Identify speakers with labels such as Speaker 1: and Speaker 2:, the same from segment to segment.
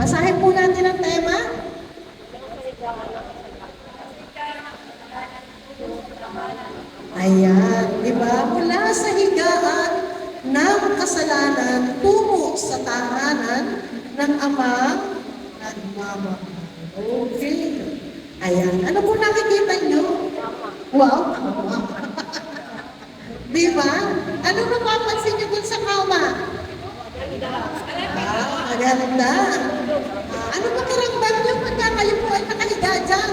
Speaker 1: Basahin po natin ang tema. Ayan, di ba? Mula sa higaan ng kasalanan tungo sa tahanan ng amang nagmamahal. Okay. Ayan. Ano po nakikita nyo? Wow, kama. Di ba? Ano napapansin nyo dun sa kama? Maganda. Ano ba karamdam nyo pagka kayo po ay nakahiga dyan?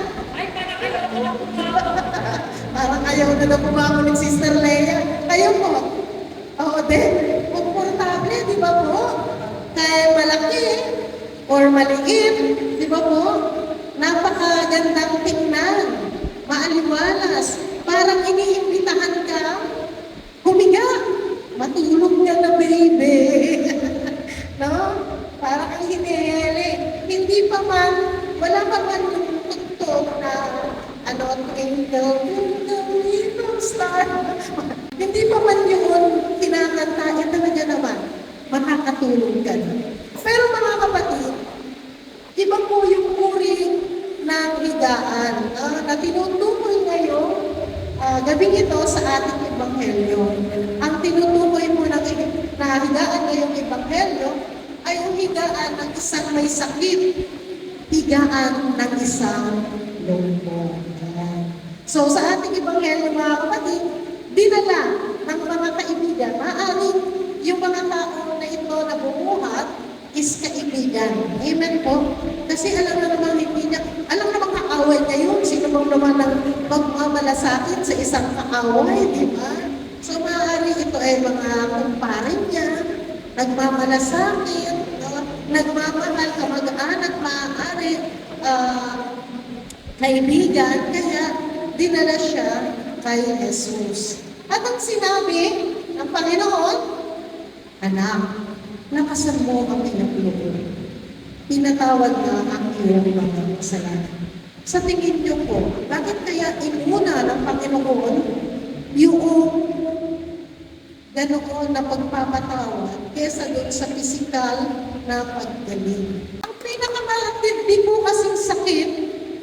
Speaker 1: Parang ayaw na na bumangon ni Sister Leia. Kayo po? Oo din. Komportable, di ba po? Kaya malaki or maliit, di ba po? Napakagandang tingnan. Maaliwalas. Parang iniimbitahan ka. Humiga. Matulog ka na, baby. No? Parang ang hinihiling. Hindi pa man, wala pa man yung tugtog na twinkle, twinkle, little star. Hindi pa man yun kinakanta, talaga naman, makakatulog ka na. Pero mga kapatid, iba po yung uri ng higaan na tinutukoy ngayon gabing ito sa ating ebanghelyo. Ang tinutukoy mo na higaan ngayong ebanghelyo ay yung higaan ng isang may sakit, higaan ng isang lumpo. So sa ating ebanghelyo mga kapatid, dinala ng mga kaibigan, maaaring yung mga tao na ito na bumuhat is kaibigan. Amen po? Kasi alam na naman hindi niya, alam naman kaaway niya yun. Sino bang naman ang magmamalasakit sa isang kaaway, di ba? So maaaring ito ay mga kumpare niya, nagmamalasakit, nagmamahal, kamag-anak, maaari, kaibigan, kaya dinala siya kay Jesus. At ang sinabi ng Panginoon, anak, lakasan mo ang pinagluto. Pinatawad na ang iyong mga kasalanan. Sa tingin niyo po, bakit kaya inuna ng Panginoon yung ganoon na pagpapatawad kesa doon sa pisikal na paggaling? Ang pinakamatindi po kasing sakit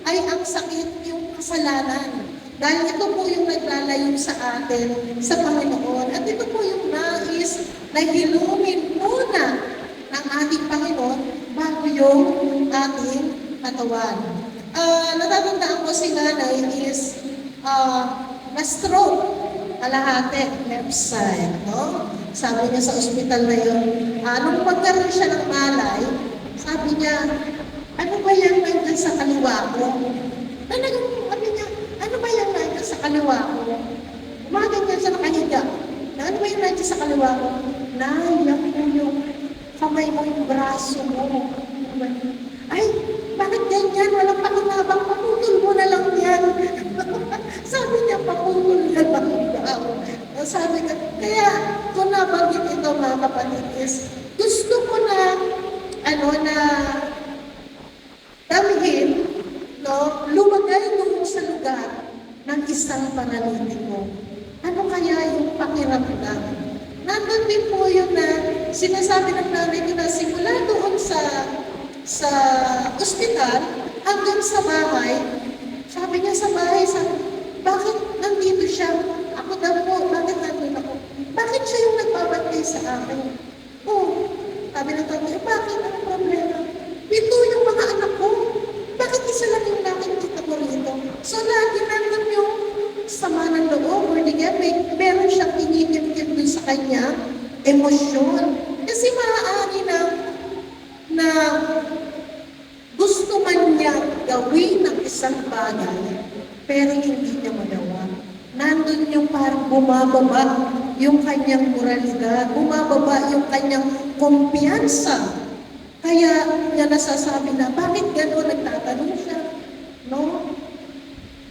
Speaker 1: ay ang sakit yung kasalanan. Dahil ito po yung naglalayo sa atin sa Panginoon. At ito po yung nais na hilumin muna ng ating Panginoon bago yung ating katawan. Natatandaan ko si nanay is na-stroke, kalahati, left side. No? Sabi niya sa ospital na yun, nung magkaroon siya ng malay, sabi niya, ano ba yan nandiyan sa kaliwa ko? Sabi niya, ano ba yan nandiyan sa kaliwa ko? Umaganyan siya nakahiga. Ano ba yan nandiyan sa kaliwa ko? Yan po yung kamay mo, yung braso mo. Ay, bakit ganyan? Walang pakinabang, paputol mo na lang yan. Sabi niya, paputol na lang daw. Sabi ka, kaya kung nabanggit ito mga kapatid is, gusto ko na, damhin, lumagay doon sa lugar ng isang paralitiko. Ano kaya yung pakiramdam? Nandun din po yun na sinasabi ng nanay ko na simula doon sa ospital hanggang sa bahay. Sabi niya sa bahay, bakit nandito siya? Ako daw po, bakit nandito ako? Bakit siya yung nagbabantay sa akin? Sabi ng tatay, bakit? Anong problema? Ito yung mga anak ko. Bakit isa lang yung nakikita ko rito? So, lagi nandun yung sama ng loob or meron siyang kinikip-kip dun sa kanya emosyon. Kasi maaari na gusto man niya gawin ng isang bagay, pero hindi niya magawa. Nandun yung parang bumababa yung kanyang moralidad, bumababa yung kanyang kumpiyansa. Kaya niya nasasabi na, bakit gano'n nagtatanong siya? No?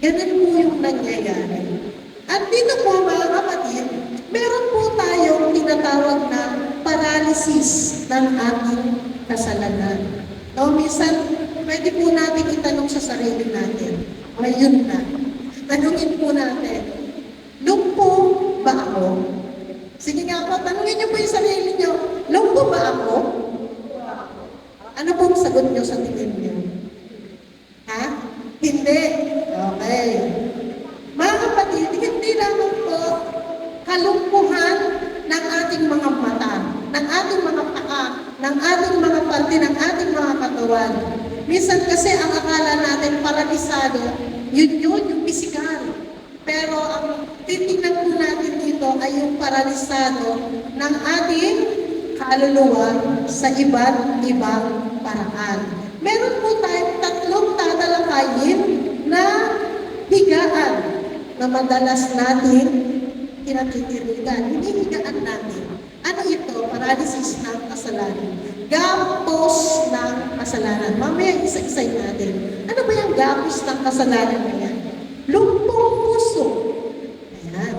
Speaker 1: Ganun po yung nangyayari. At dito po mga kapatid, meron po tayong tinatawag na paralysis ng ating kasalanan. No, minsan, pwede po natin itanong sa sarili natin, ngayon na, tanungin po natin, lumpo ba ako? Sige nga po, tanungin niyo po yung sarili niyo, lumpo ba ako? Ano pong sagot? sagot nyo sa tingin nyo? Ha? Hindi. Okay. Mga kapatid, hindi lamang po kalungkuhan ng ating mga mata, ng ating mga paa, ng ating mga parte, ng ating mga katawan. Minsan kasi ang akala natin paralisado, yun yung pisikal. Pero ang titignan po natin dito ay yung paralisado ng ating kaluluwa sa iba't ibang paraan. Meron po tayong 3 tatalakayin na higaan na madalas natin kinatitirigan. Hindi higaan natin. Ano ito? Paralysis ng kasalanan. Gapos ng kasalanan. Mamaya isa-isay natin. Ano ba yung gapos ng kasalanan na yan? Lumpong puso. Ayan.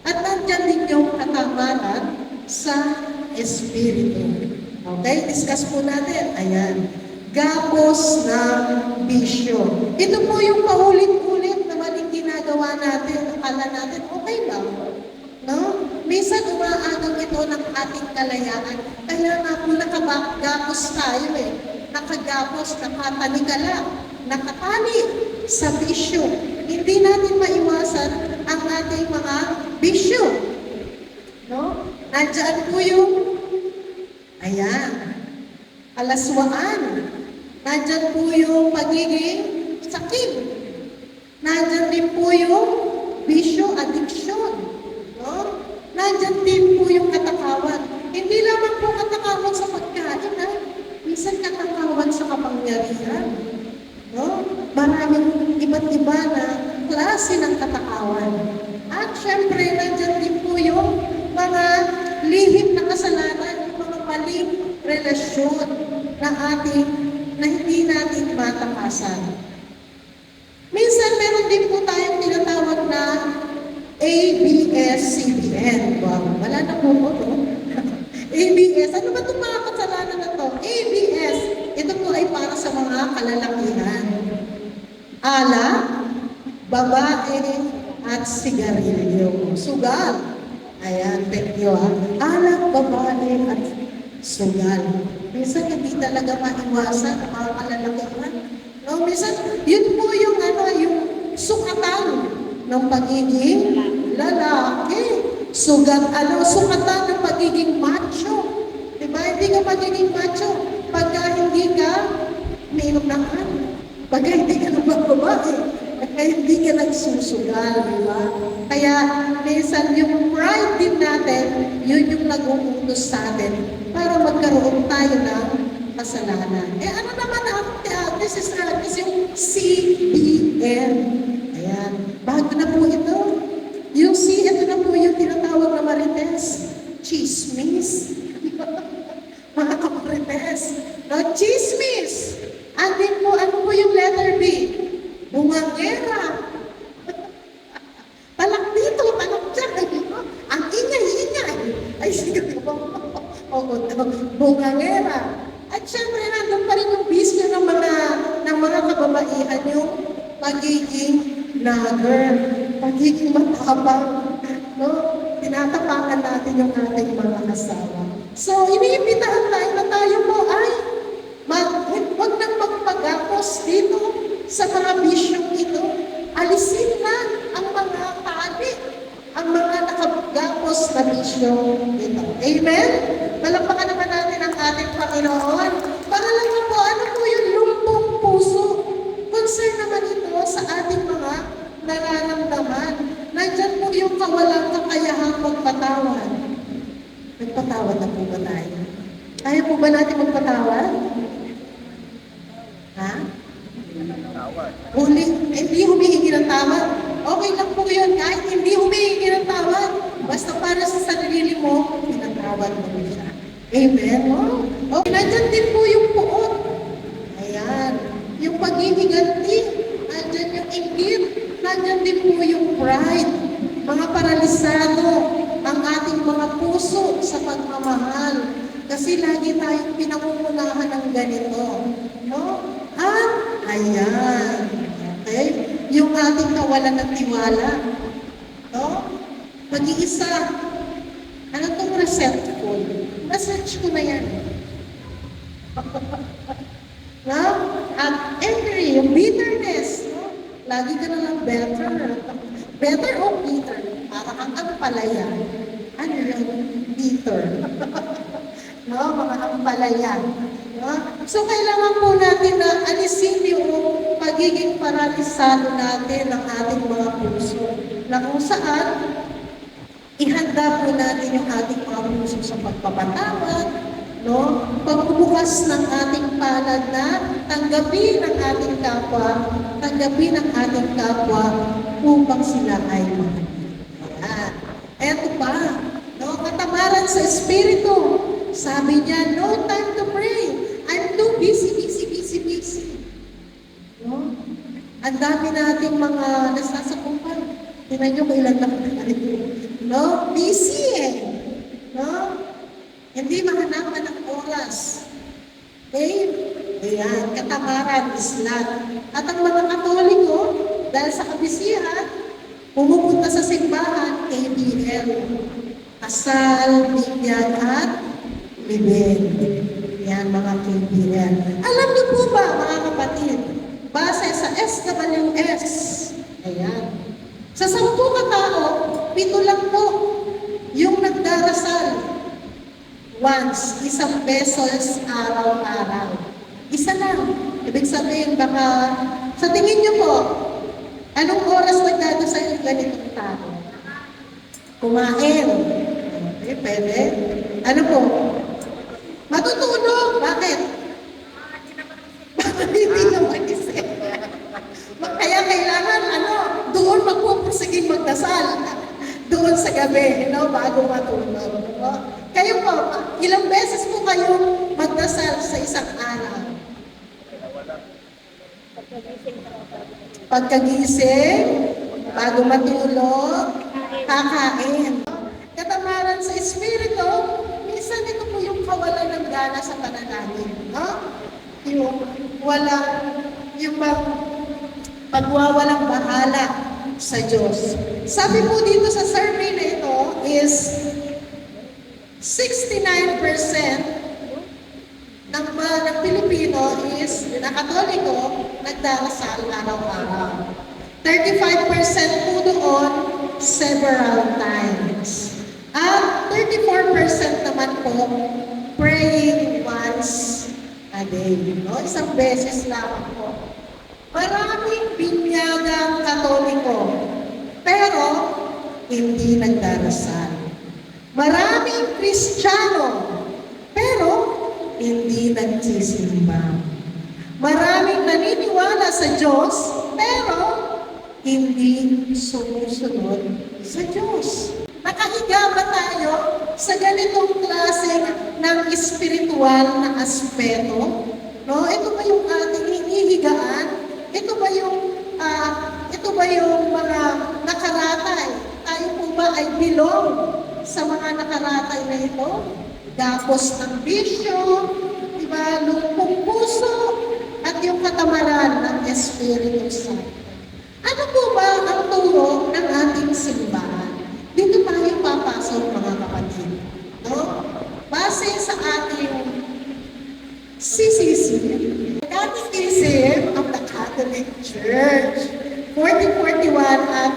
Speaker 1: At nandyan din yung katamaran sa Espiritu. Okay? Discuss po natin. Ayan. Gapos ng bisyo. Ito po yung paulit-ulit na maling ginagawa natin. Akala natin, okay lang. No? Minsan umaagaw ito ng ating kalayaan. Kaya nga po nakagapos tayo eh. Nakagapos, nakatanikala, nakatali sa bisyo. Hindi natin maiwasan ang ating mga bisyo. No? Nandiyan po yung, ayan, kalaswaan. Nandiyan po yung pagiging sakit. Nandiyan din po yung bisyo, addiction. No? Nandiyan din po yung katakawan. Hindi lamang po katakawan sa pagkain, ha? Minsan katakawan sa kapangyarihan. No? Maraming iba't iba na klase ng katakawan. At syempre, nandiyan din po yung mga lihim na kasalanan, yung mga maling relasyon na hindi natin matakasan. Minsan, meron din po tayong tinatawag na ABS-CBN. Wow, wala na po po, no? ABS. Ano ba itong mga kasalanan na to? ABS. Ito po ay para sa mga kalalakihan. Alak, babae, at sigarilyo. Sugal. Ayan, thank you, ha? Alak, babae, at sugal. Minsan, hindi talaga maiwasan ang mga kalalakihan. No, minsan, yun po yung, yung sukatan ng pagiging lalaki. Sukatan ng pagiging macho. Diba? Hindi ka pagiging macho pagka hindi ka umiinom ng ano. Pagka hindi ka nagbababae. Pagka hindi ka nagsusugal. Diba? Kaya, minsan, yung pride din natin, yun yung nag-uutos sa atin para magkaroon tayo ng kasalanan. Ano naman this is yung CBN. Ayan. Bago na po ito. Yung ito na po yung tinatawag na marites. Chismis. Mga kamarites. No, chismis. Andin po, ano po yung letter B? Bungangera. Talak dito, talak dyan. Ang ingay. Ay, sige po. Oo, bungangera. At syempre, nandun pa rin yung bisyo ng mga kababaihan, yung pagiging lager, pagiging matapang, no? Tinatapakan natin yung ating mga asawa. So, iniimbitahan tayo na tayo po ay huwag nang magpagapos dito sa mga bisyong ito. Alisin na ang mga tali, ang mga nakagapos na bisyong ito. Amen? Palakpakan naman natin ang ating Panginoon. Pangalawa po, ano po yung lumpong puso? Concern naman ito sa ating mga nararamdaman. Nandyan po yung kawalang kakayahang magpatawad. Nagpatawad na po ba tayo? Kaya po ba natin magpatawad? Ha? Hindi humihingi ng tawad. Okay lang po yun. Kahit hindi humihingi ng tawad. Basta para sa sarili mo, pinatawad mo siya. Amen? Oh, nandyan din po yung puot. Ayan. Yung paghihiganti. Nandyan yung inggit. Nandyan din po yung pride. Mga paralisado ang ating mga puso sa pagmamahal. Kasi lagi tayong pinangungunahan ng ganito. No? At, ayan. Okay? Yung ating kawalan ng tiwala. No? Pag-iisa. Ano itong resentful? Research ko na yan. lagi ka na lang better. Better o bitter? Para kang ampalaya. Ano yun? Bitter. No, mga ampalaya. No? So, kailangan po natin na alisin yung pagiging paralisado natin ng ating mga puso. Na kung saan, ihanda po natin yung ating mga puso sa pagpapatawad, no? Pagbubukas ng ating palad na tanggapin ng ating kapwa, tanggapin ng ating kapwa upang sila ay mahalin. Ayan. Eto pa, no? Katamaran sa Espiritu. Sabi niya, no time to pray. I'm too busy. No? Ang dami nating mga nasasakupan. Tingnan nyo kailan lang tayo. No? Busy eh. No? Hindi mahanapan ng oras. Okay? Ayan, katamaran, Islam. At ang mga Katoliko, dahil sa kabisihan, pumupunta sa simbahan, KBL. Kasal, binyag, at libid. Yan, mga KBL. Alam niyo po ba, mga kapatid, base sa SWS, ayan, sa 10 katao, 7 lang po yung nagdarasal. Once, 1 pesos araw-araw. Isa lang. Ibig sabihin, baka, sa tingin niyo po, anong oras nagdadasal yung ganitong tao? Kumain. Okay, pwede. Ano po? Matutulog. Bakit? Hindi na mag-isip. Kaya kailangan, doon magpupursiging magdasal. Doon sa gabi, bago matulog. Kayo po, ilang beses po kayong magdasal sa isang araw? Pagkagising, bago matulog, kakain. Katamaran sa Espiritu, minsan ito po yung kawalan ng gana sa panalangin. No? Yung pagwawalang bahala sa Diyos. Sabi po dito sa survey na ito is 69% ng Pilipino is, na Katoliko, nagdarasal araw-araw. 35% po doon, several times. At 34% naman po, praying once a day. No? Isang beses lang po. Maraming binyagang Katoliko, pero hindi nagdarasal. Maraming Kristiyano, pero hindi nagsisimba. Maraming naniniwala sa Diyos, pero hindi sumusunod sa Diyos. Nakahiga ba tayo sa ganitong klaseng ng espiritual na aspeto? No? Ito ba yung ating hinihigaan? Ito ba yung mga nakaratay? Tayo po ba ay bilong sa mga nakaratay na ito? Gapos ng bisyo, diba? Lumpong puso, at yung katamaran ng Espiritu Santo. Ano po ba ang turo ng ating simbahan? Dito tayo papasok, mga kapatid. No? Base sa ating CCC, Catechism of the Catholic Church, 1441 at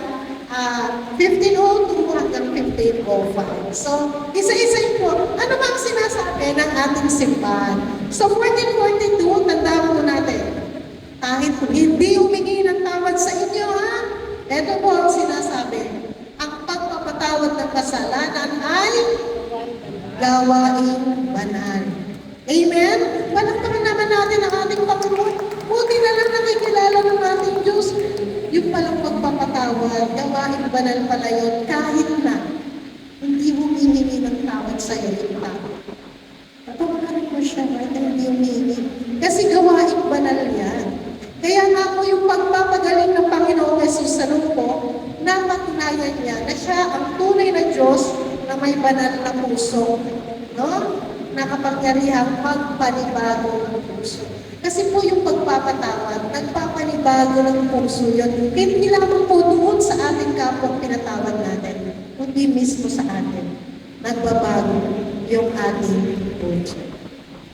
Speaker 1: 1502 hanggang 1505. So, isa-isa po, ano bang sinasabi ng ating simbahan? So, 1442, tandaan po natin, kahit hindi humingi ng tawad sa inyo, ha? Ito po ang sinasabi, ang pagpapatawad ng kasalanan ay gawaing banal. Amen? Palakpakan naman natin ang ating Panginoon. Buti na lang nakikilala ng ating Diyos. Yung palang pagpapatawad, gawain banal pala yun, kahit na hindi humihingi ng tawad sa iyo yung tao. Patawarin mo siya, kahit hindi humihingi. Kasi gawain banal yan. Kaya nga po yung pagpapagaling ng Panginoong Jesus sa lumpo, napatunayan niya na siya ang tunay na Diyos na may banal na puso. No? Nakapangyarihang magpanibago ng puso. Kasi po yung pagpapatawad, nagpapanibago ng puso yun. Hindi lamang po doon sa ating kapwang pinatawad natin, kundi mismo sa atin. Nagbabago yung ating puso.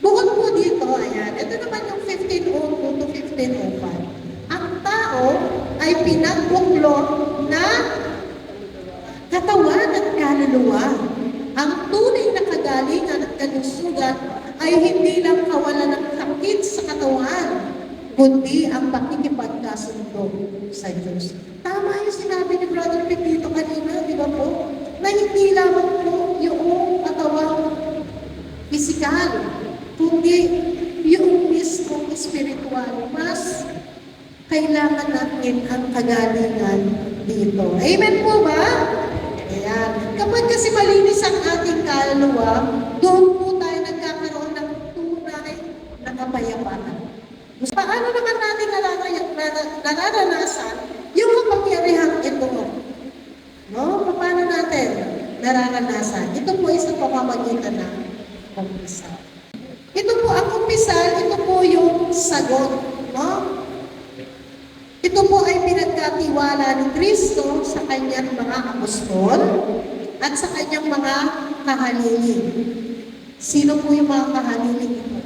Speaker 1: Bukod po dito, ayan, ito naman yung 1502 to 1505. Ang tao ay ay pinagbuklod na katawan at kaluluwa. Ang tunay na kagalingan at kalusugan ay hindi lang kawalan ng sakit sa katawan, kundi ang pakikipagkasundo sa Diyos. Tama yung sinabi ni Brother Pepito kanina, di ba po? Na hindi lamang po yung katawang pisikal, kundi yung mismo spiritual. Mas kailangan natin ang kagalingan dito. Amen po ba? Ayan. Kapag kasi malinis ang ating kaluluwa, doon po tayo nagkakaroon ng tunay na kapayapaan. Paano naman natin nararanasan yung kapangyarihan ito? No? Paano natin nararanasan? Ito po isa pamamagitan ng kumpisal. Ito po ang kumpisal, ito po yung sagot. No? Ito po ay pinagkatiwala ni Kristo sa kanyang mga apostol at sa kanyang mga kahalili. Sino po yung mga kahalili ito?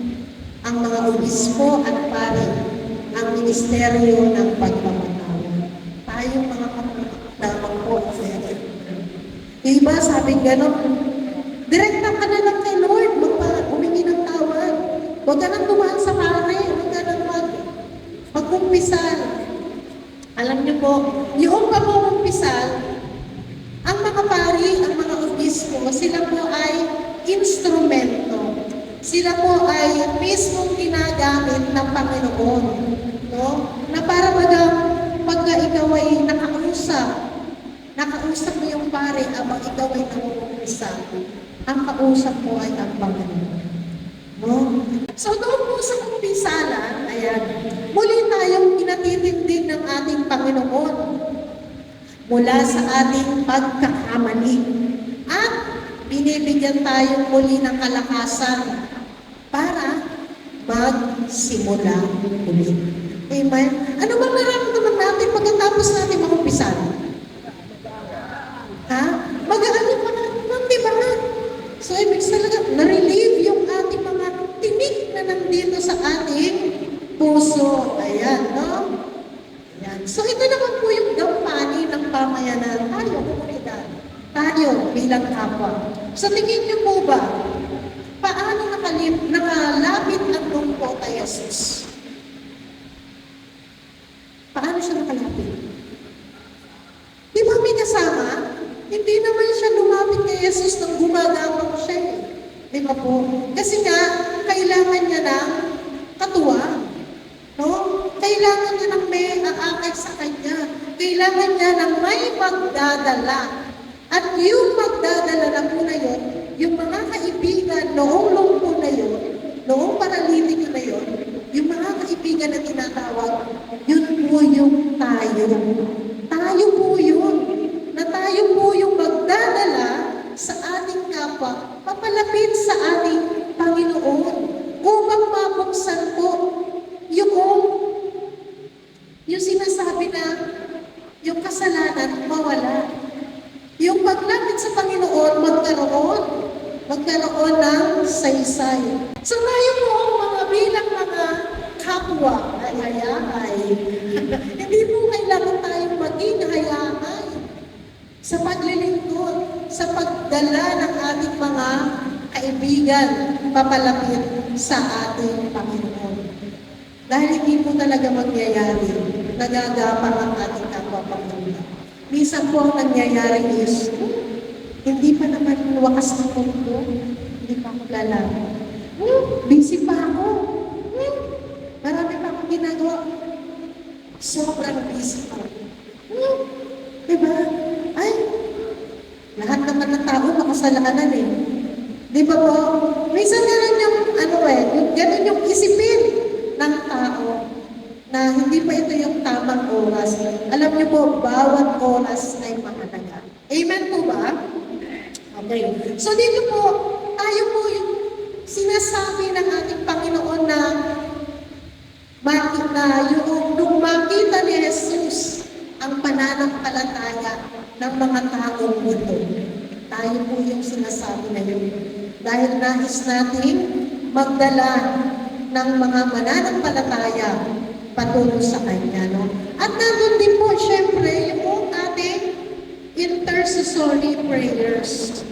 Speaker 1: Ang mga obispo at pare, ang ministeryo ng pagpapatawad. Tayong mga kapatawag po. Yung iba sabing gano'n, direkta ka na lang kay Lord, humingi ng tawad. Huwag ka nang dumaan sa pare, huwag ka nang magkumpisal. Alam niyo po, yung pagkumpisal, ang mga pari, ang mga obispo, sila po ay instrumento. Sila po ay mismong ginagamit ng Panginoon. No? Na para pagka ikaw ay nakausap mo yung pare abang ikaw ay nangungumpisal, ang kausap mo ay ang Panginoon. No? So doon po sa kumpisalan, ayan, muli tayong pinatitindig ng ating Panginoon mula sa ating pagkakamali at binibigyan tayo muli ng kalakasan para magsimula ulit. Amen? Ano bang nararamdaman natin pagkatapos natin magumpisan? Ha? Magaan yung mga nagtibangan. So, ibig talaga, na-relieve yung ating mga tinik na nandito sa ating puso. Ayan, no? Ayan. So, ito naman po yung gampani ng pamayanan. Tayo, komunidad. Tayo, bilang kapwa. So, tingin niyo po ba, paano nakalapit ang lungko kay Jesus? Paano siya nakalapit? Di ba may kasama? Hindi naman siya lumapit kay Jesus nang gumagapang siya eh. Di ba po? Kasi nga, kailangan niya ng katuwa. No? Kailangan niya ng may aakay sa kanya. Kailangan niya ng may magdadala. At yung magdadala na po na yun, yung mga kaibigan noong lungko na yun, noong paralitik na yun, yung mga kaibigan na tinatawag, yun po yung tayo. Tayo po yun. Na tayo po yung magdadala sa ating kapwa, papalapit sa ating Panginoon, upang mabuksan po yung sinasabi na yung kasalanan mawala. Yung paglapit sa Panginoon, magkaroon ng saysay. So tayo po mga bilang mga kapwa ay hayakay. Hindi po kailangan tayong maging hayakay sa paglilingkod, sa pagdala ng ating mga kaibigan papalapit sa ating Panginoon. Dahil hindi po talaga mangyayari, nagagapang ang ating kapwa Panginoon. Minsan po ang nangyayari is, hindi pa naman wakas ng mundo, hindi pa ako lalaman. Busy pa ako. Marami pa akong ginagawa. Sobrang busy pa ako. Diba? Ay, lahat naman ng tao makasalanan eh. Di ba po? Minsan ganun yung, ganun yung isipin ng tao na hindi pa ito yung tamang oras. Alam niyo po, bawat oras ay mahalaga. Amen po ba? Okay. So dito po, tayo po yung sinasabi ng ating Panginoon na nung makita ni Jesus ang pananampalataya ng mga taong ito. Tayo po yung sinasabi na yun. Dahil nais natin magdala ng mga mananampalataya patungo sa Kanya, no? At nandun din po, syempre, yung ating intercessory prayers.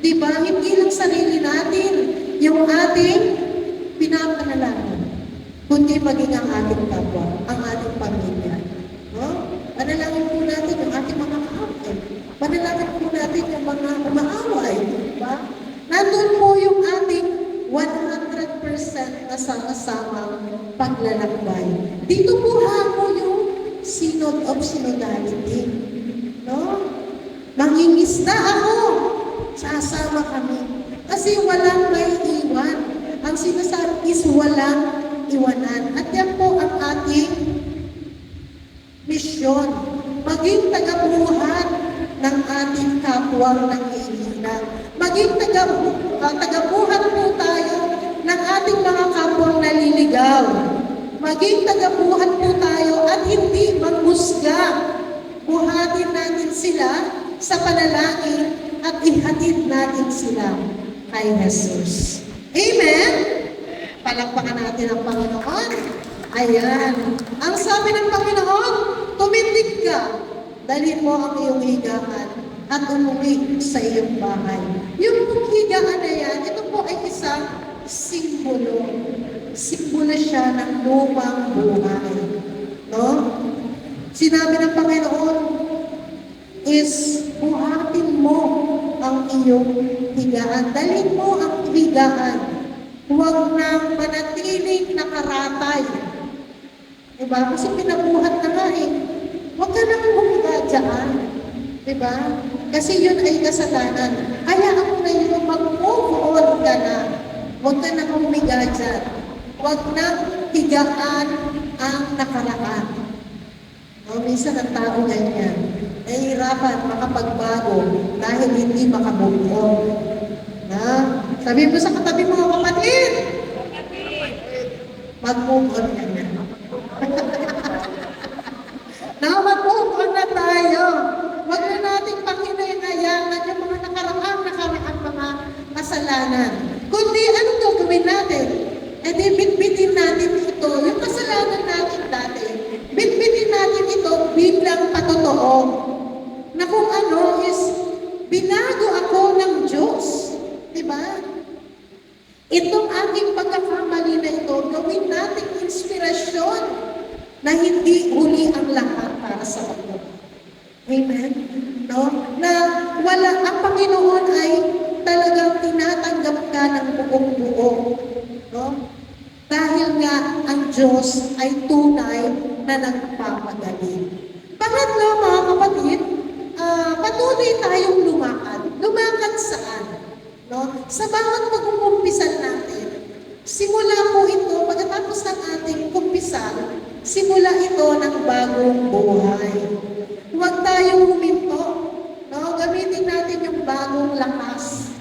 Speaker 1: Di ba? Hindi lang sarili natin yung ating pinapanalangin, kundi maging ang ating kapwa, ang ating pamilya. No? Panalangin po natin yung ating mga kaaway. Panalangin po natin yung mga umaaway. Di ba? Nandun po yung ating 100% na sama-samang paglalakbay. Dito po hamo yung Synod of Synodality. No? Mangingisda ako, sasama kami. Kasi walang may iwan. Ang sinasabi is walang iwanan. At yan po ang ating misyon. Maging tagabuhat ng ating kapwang nanghihina. Maging tagabuhat po tayo ng ating mga kapwang naliligaw. Maging tagabuhat po tayo at hindi maghusga. Buhatin natin sila sa panalangin at ihatid natin sila kay Jesus. Amen? Palakpakan natin ang Panginoon. Ayan. Ang sabi ng Panginoon, tumindig ka, dalhin mo ang iyong higaan at umuwi sa iyong bahay. Yung higaan na yan, ito po ay isang simbolo. Simbolo siya ng lumang buhay. No? Sinabi ng Panginoon is, buhatin mo ang iyong higaan. Dalhin mo ang higaan. Huwag nang manatiling nakaratay. Diba? Kasi pinabuhat na nga eh. Huwag ka nang humiga dyan. Diba? Kasi yun ay kasalanan. Hayaan mo na yun, mag-move on ka na. Huwag ka nang humiga dyan. Huwag nang higaan ang nakaraan. No, minsan ang tao ganyan. Nahihirapan makapagbago dahil hindi makamove on. Na? Sabi mo sa katabi mo, kapatid! Mag-move on ka na. Mag-move on na tayo. Huwag na nating panghinayangan yung mga nakaraan mga kasalanan. Kundi, anong gagawin natin? E di, bitbitin natin ito, yung kasalanan natin dati. Bitbitin natin ito bilang patotoo. Na kung ano is, binago ako ng Diyos. Diba? Itong aking pagkakamali na ito, gawin nating inspirasyon na hindi huli ang lahat para sa mundo. Amen? No? Na wala, ang Panginoon ay talagang tinatanggap ka ng buong-buo. No? Dahil nga ang Diyos ay tunay na nagpapagaling. Pangatlo, mga kapatid, patuloy tayong lumakad. Lumakad saan? No? Sa bawat pag-umpisan natin, simula po ito, pagkatapos ng ating kumpisan, simula ito ng bagong buhay. Huwag tayong huminto. No? Gamitin natin yung bagong lakas.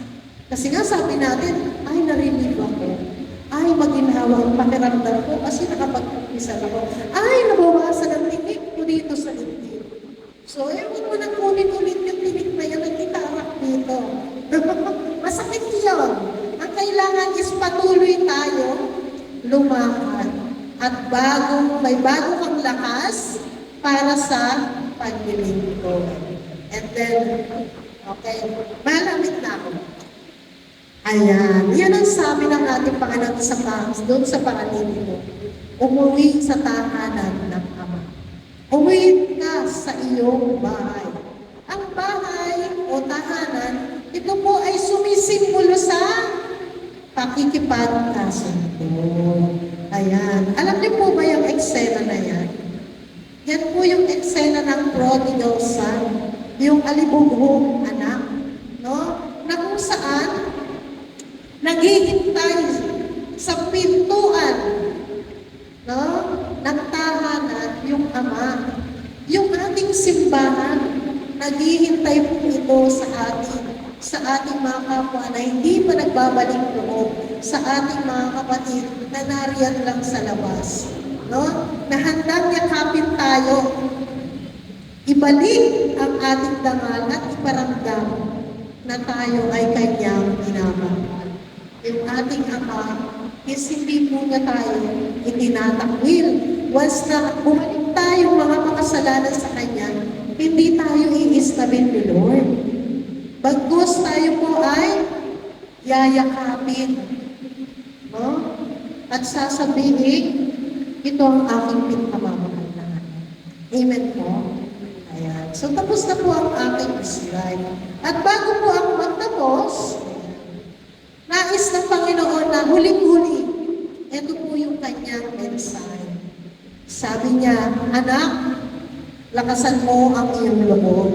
Speaker 1: Kasi nga sabi natin, ay narinig ako. Ay maginhawa ang pakiramdam ko kasi nakapag-kumpisan ako. Ay nabawasan ang tinik ko dito sa dibdib. So, huwag mo nang ulit-ulit yung tinik na yan at itarak dito. Masakit yun. Ang kailangan is patuloy tayo lumakad. At may bago kang lakas para sa paglilingkod. And then, okay, malamit na ako. Ayan, yan ang sabi ng ating Panginoon sa Panginoon, doon sa Pangalipin. Umuwi sa tahanan ng Ama. Umuwi ka sa iyong bahay. Ang bahay o tahanan, ito po ay sumisimbolo sa pakikipagkasundo. Ayan. Alam niyo po ba yung eksena na yan? Yan po yung eksena ng prodigal son. Yung alibughong anak. No? Na kung saan, naghihintay sa pintuan, no? Ng tahanan yung ama. Yung ating simbahan, naghihintay po ito sa ating mga kapwa na hindi pa nagbabalik loob, sa ating mga kapatid na nariyan lang sa labas. No? Na handang yakapin tayo, ibalik ang ating dangal at iparamdam na tayo ay kanyang minamahal. Yung ating Ama is hindi po niya tayo itinatakwil. Once na bumalik tayo mga makasalanan sa Kanya, hindi tayo iistabin ni Lord. Bagkus tayo po ay yayakapin. No? At sasabihin, ito ang aking pinkamamahal na anak. Amen po. Ayan. So tapos na po ang aking slide. At bago po ako magtapos, nais ng Panginoon na huling-huli, ito po yung kanyang mensahe. Sabi niya, anak, lakasan mo ang iyong loob.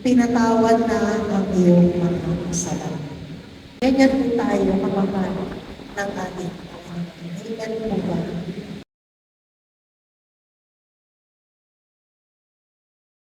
Speaker 1: Pinatawad na ang iyong mga kasalanan. Ganyan po tayo, kamamahal ng ating Panginoon. Amen po ba?